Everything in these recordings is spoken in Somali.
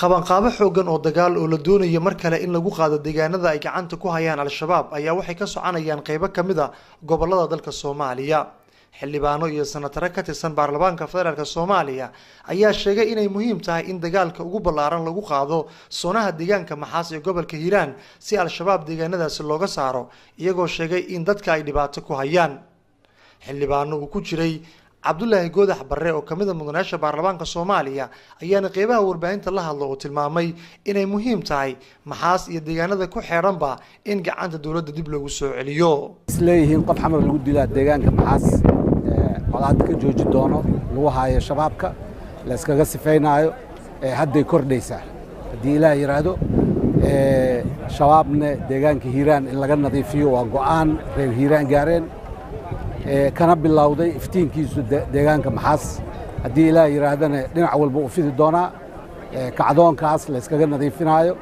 qabanqaabo xoogan oo dagaal oo la doonayo mar kale in lagu qaado deegaanada ay gacanta ku hayaan al-shabaab ayaa waxay ka soconayaan qaybo kamid ah gobolada dalka Soomaaliya. xildhibaano iyo senataro ka tirsan baarlamaanka federaalka Soomaaliya ayaa sheegay inay muhiim tahay in dagaalka ugu ballaaran lagu qaado soonaha deegaanka Maxaas ee gobolka Hiiraan si al-shabaab deegaanadaasi looga saaro, iyagoo sheegay in dadka ay dhibaato ku hayaan. xildhibaano uu ku jiray Cabdullaahi Goodax Barre oo kamid ah mudanaasha baarlamaanka Soomaaliya ayaana qeybaha warbaahinta la hadlo oo tilmaamay inay muhiim tahay Maxaas iyo deegaanada ku xeeranba in gacanta dawladda dib loogu soo celiyo. isleeyihiin qof xamar lagu dilaa deegaanka Maxaas colaad ka jooji doono lagu haayo shabaabka la iskaga sifeynaayo hadday kordhaysaa haddii Ilaahay yiraahdo shabaabna deegaanka Hiiraan in laga nadiifiyo waa go'aan reer Hiiraan gaareen kana bilowday iftiinkiisu deegaanka Maxaas haddii Ilaahay yiraahdana dhinac walba u fidi doonaa kacdoonkaas la iskaga nadiifinayo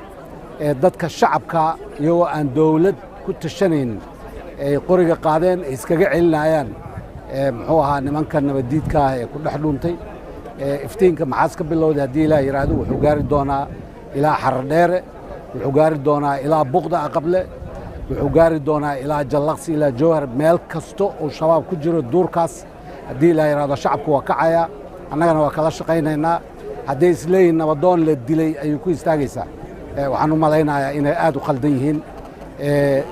dadka shacabka iyagoo aan dawlad ku tashanayn qoriga qaadeen iskaga celinayaan muxuu ahaa nimanka nabadiidka ah ee ku dhex dhuuntay iftiinka Maxaas ka bilowday haddii Ilaahay yiraahdo wuxuu gaari doonaa ilaa Xaradheere, wuxuu gaari doonaa ilaa Buqda Aqable, wuxuu gaari doonaa ilaa Jallaqsi ilaa Jowhar, meel kasta oo shabaab ku jiro duurkaas haddii Ilaahay yiraahdo shacabku waa kacaya, annagana waa kala shaqaynaynaa. hadday isleeyihiin nabadoon la dilay ayuu ku istaagaysaa waxaan u malaynayaa inay aad u khaldan yihiin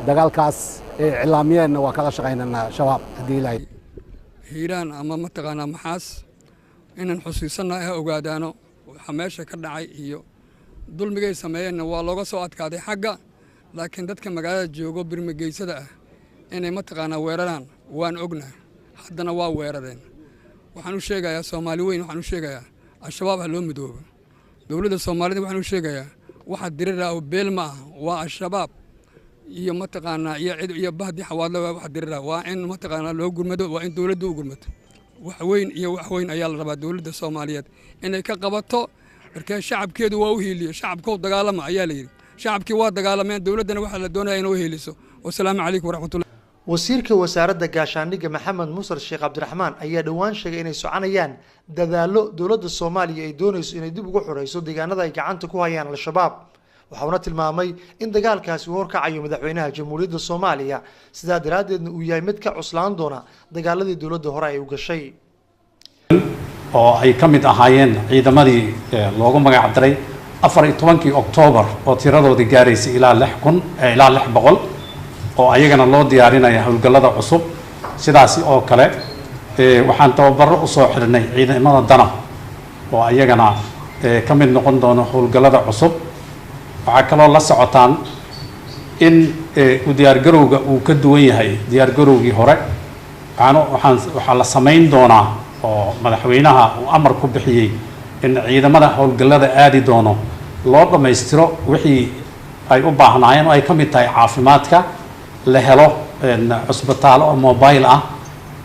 dagaalkaas iclaamiyeenna waa kala shaqaynaynaa shabaab haddii Ilaahay Hiiraan ama mataqaanaa Maxaas inaan xusuusanaa ee ogaadaano waxa meesha ka dhacay iyo dulmigay sameeyeenna waa looga soo adkaaday xagga, laakiin dadka magaalada joogo birmigeysada ah inay mataqaanaa weeraraan waan ognahay, haddana waa weerareen. waxaan u sheegayaa Soomaali weyn, waxaan u sheegayaa al-shabaab ha loo midoobo. dowladda Soomaalida waxaan u sheegayaa waxa dirira oo beel ma ah waa al-shabaab iyo mataqaanaa iyo bahdi xawaadlo waxa dirira waa in mataqaanaa loo gurmado, waa in dowladdu u gurmato. wax weyn ayaa la rabaa dowladda Soomaaliyeed inay ka qabato, marka shacabkeedu waa u hiiliyo, shacabku dagaalama ayaa la yiri, shacabkii waa dagaalameen, dowladdana waxa la doonayaa inay u hiiliso. Wassalaamu calaykum waraxmatullahi. wasiirka wasaaradda gaashaandhigga Maxamed Muuse Sheekh Cabdiraxmaan ayaa dhawaan sheegay inay soconayaan dadaalo dowladda Soomaaliya ay doonayso inay dib ugu xurayso deegaanada ay gacanta ku hayaan al-shabaab. waxaana tilmaamay in dagaalkaasi uu horkacayo madaxweynaha jamhuuriyadda Soomaaliya, sidaa daraadeedna uu yahay mid ka cuslaan doona dagaaladii dowladda hore ay u gashay oo ay ka mid ahaayeen ciidamadii loogu magac daray 14 Oktoobar oo tiradoodii gaaraysay ilaa 600 oo ayagana loo diyaarinaya howlgallada cusub. sidaasi oo kale waxaan tababaro u soo xirnay ciidamada danab oo ayagana ka mid noqon doona howlgallada cusub. waxaa kaloo la socotaan in u diyaargarowga uu ka duwan yahay diyaargarowgii hore. waxaa la samayn doonaa oo madaxweynaha uu amar ku bixiyey in ciidamada howlgallada aadi doono loo dhammaystiro wixii ay u baahnaayeen oo ay ka mid tahay caafimaadka, la helo cusbitaalo oo mobile ah,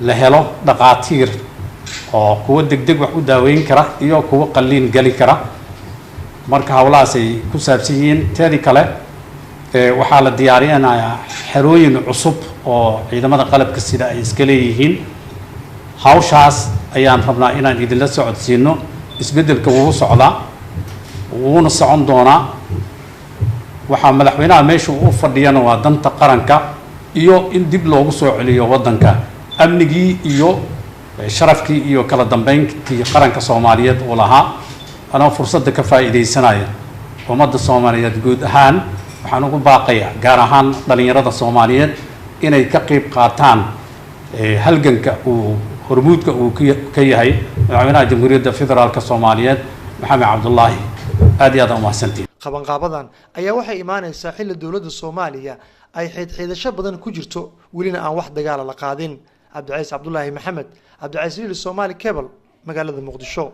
la helo dhaqaatiir oo kuwa degdeg wax u daaweyn kara iyo kuwa qalliin gali kara. marka hawlahaas ay ku saabsan yihiin. teedii kale waxaa la diyaarinayaa xerooyin cusub oo ciidamada qalabka sida ay iska leeyihiin. hawshaas ayaan rabnaa inaan idinla socodsiino. isbeddelka wuu socdaa, wuuna socon doonaa. waxaa madaxweynaha meesha u fadhiyana waa danta qaranka iyo in dib loogu soo celiyo waddanka amnigii iyo sharafkii iyo kala dambeyntii qaranka Soomaaliyeed uu lahaa. anoo fursadda ka faa'iideysanaya ummadda Soomaaliyeed guud ahaan waxaan ugu baaqayaa gaar ahaan dhalinyarada Soomaaliyeed inay ka qayb qaataan halganka uu hormuudka uu ka yahay madaxweynaha jamhuuriyadda federaalka Soomaaliyeed Maxamed Cabdullaahi. aad iyo aad u mahadsantihiin. qabanqaabadan ayaa waxay imaanaysaa xilli dowladda Soomaaliya ay xidhiidhasho badan ku jirto welina aan wax dagaal la qaadin. Cabdicays Cabdullaahi Maxamed, Cabdicays Somali Cable, magaalada Muqdisho.